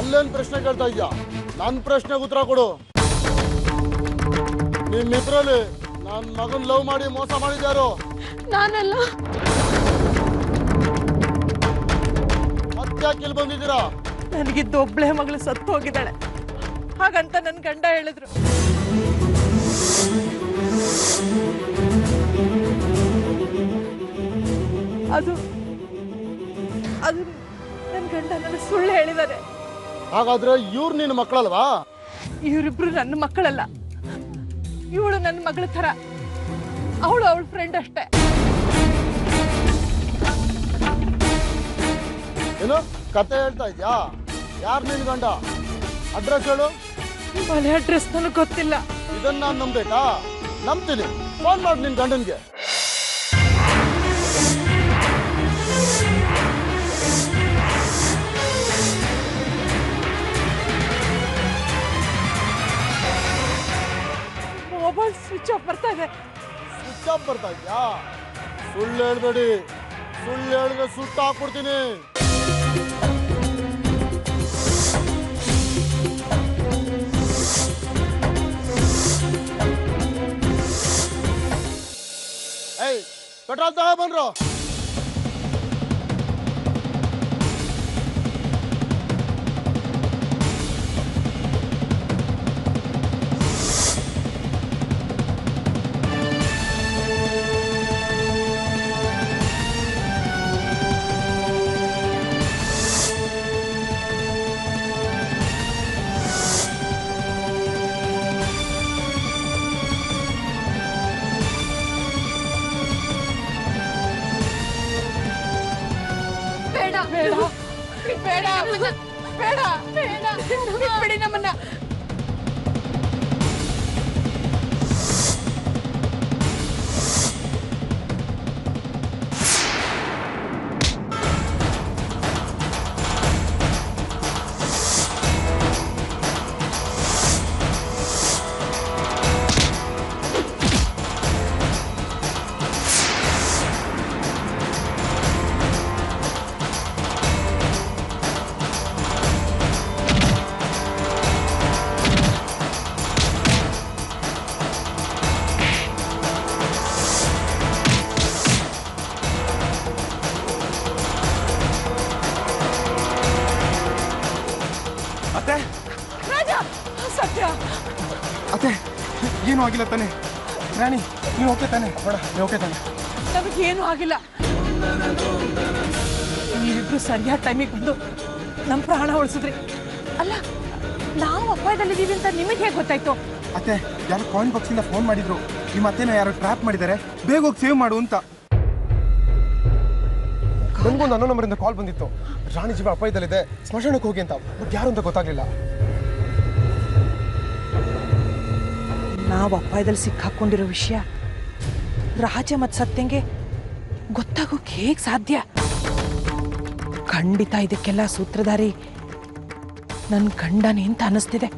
ಅಲ್ಲೇನ್ ಪ್ರಶ್ನೆ ಕೇಳ್ತಾ ಇದ್ಯಾ? ನನ್ನ ಪ್ರಶ್ನೆಗೆ ಉತ್ತರ ಕೊಡು. ನಿಮ್ಮಿಬ್ರಲ್ಲಿ ನನ್ನ ಮಗನ್ ಲವ್ ಮಾಡಿ ಮೋಸ ಮಾಡಿದ್ಯಾರು? ನಾನಲ್ಲ. ಮತ್ತ್ಯಾಕೆ ಇಲ್ಲಿ ಬಂದಿದ್ದೀರಾ? ನನಗಿದ್ದ ಒಬ್ಳೆ ಮಗಳು ಸತ್ತು ಹೋಗಿದ್ದಾಳೆ, ಹಾಗಂತ ನನ್ನ ಗಂಡ ಹೇಳಿದ್ರು. ಅದು ಅದು ನನ್ನ ಗಂಡ ನನಗೆ ಸುಳ್ಳು ಹೇಳಿದ್ದಾರೆ. ಹಾಗಾದ್ರೆ ಇವ್ರು ನಿನ್ನ ಮಕ್ಕಳಲ್ವಾ? ಇವರಿಬ್ರು ನನ್ನ ಮಕ್ಕಳಲ್ಲ. ಇವಳು ನನ್ನ ಮಗಳ ಥರ, ಅವಳು ಅವಳ ಫ್ರೆಂಡ್ ಅಷ್ಟೇ. ಏನು ಕತೆ ಹೇಳ್ತಾ ಇದ್ಯಾ? ಯಾರು ನಿನ್ ಗಂಡ? ಅಡ್ರೆಸ್ ಹೇಳು. ಮನೆ ಅಡ್ರೆಸ್ ನನಗೆ ಗೊತ್ತಿಲ್ಲ. ಇದನ್ನ ನಾನು ನಂಬೇಕಾ? ನಂಬ್ತೀನಿ. ಫೋನ್ ಮಾಡಿ ನಿನ್ ಗಂಡನ್ಗೆ. ಮೊಬೈಲ್ ಸ್ವಿಚ್ ಆಫ್ ಬರ್ತಾ ಇದೆ. ಸ್ವಿಚ್ ಆಫ್ ಬರ್ತಾ ಇದ್ಯಾ? ಸುಳ್ಳು ಹೇಳ್ಬೇಡಿ. ಸುಳ್ಳು ಹೇಳಿದ್ರೆ ಸುಟ್ಟು ಹಾಕ್ಬಿಡ್ತೀನಿ. ಏಯ್, ಪೆಟ್ರೋಲ್ ತಗೋ ಬಂದ್ರು. ಬೇಡ ಬೇಡ ಬೇಡ ಬಿಡಿ ನಮ್ಮನ್ನ. ಸತ್ಯ ಅತ್ತೆ, ಏನು ಆಗಿಲ್ಲ ತಾನೆ? ರಾಣಿ, ನೀವು ಓಕೆ ತಾನೆ? ಬೇಡ, ನೀವು ಓಕೆ ತಾನೆ? ನಮಗೇನು ಆಗಿಲ್ಲ. ನೀವಿಬ್ರು ಸರಿಯಾದ ಟೈಮಿಗೆ ಬಂದು ನಮ್ಮ ಪ್ರಾಣ ಉಳಿಸಿದ್ರಿ. ಅಲ್ಲ, ನಾವು ಅಪಾಯದಲ್ಲಿದ್ದೀವಿ ಅಂತ ನಿಮಗೆ ಹೇಗೆ ಗೊತ್ತಾಯ್ತು? ಅತ್ತೆ, ಯಾರು ಕಾಯಿನ್ ಬಾಕ್ಸಿಂದ ಫೋನ್ ಮಾಡಿದ್ರು. ನಿಮ್ಮ ಅತ್ತೆನ ಯಾರು ಟ್ರ್ಯಾಪ್ ಮಾಡಿದ್ದಾರೆ, ಬೇಗ ಹೋಗಿ ಸೇವ್ ಮಾಡು ಅಂತ. ನನಗೊಂದು ಅನ್ನೋ ನಂಬರಿಂದ ಕಾಲ್ ಬಂದಿತ್ತು. ರಾಣಿ ಜೀವ ಅಪಾಯದಲ್ಲಿದೆ, ಸ್ಮಶಾನಕ್ಕೆ ಹೋಗಿ ಅಂತ. ಬಟ್ ಯಾರು ಅಂತ ಗೊತ್ತಾಗ್ಲಿಲ್ಲ. ನಾವು ಅಪಾಯದಲ್ಲಿ ಸಿಕ್ಕಾಕೊಂಡಿರೋ ವಿಷಯ ರಾಜ ಮತ್ತು ಸತ್ಯಂಗೆ ಗೊತ್ತಾಗೋಕೆ ಹೇಗೆ ಸಾಧ್ಯ? ಖಂಡಿತ ಇದಕ್ಕೆಲ್ಲ ಸೂತ್ರಧಾರಿ ನನ್ನ ಗಂಡನೇ ಅಂತ ಅನಿಸ್ತಿದೆ.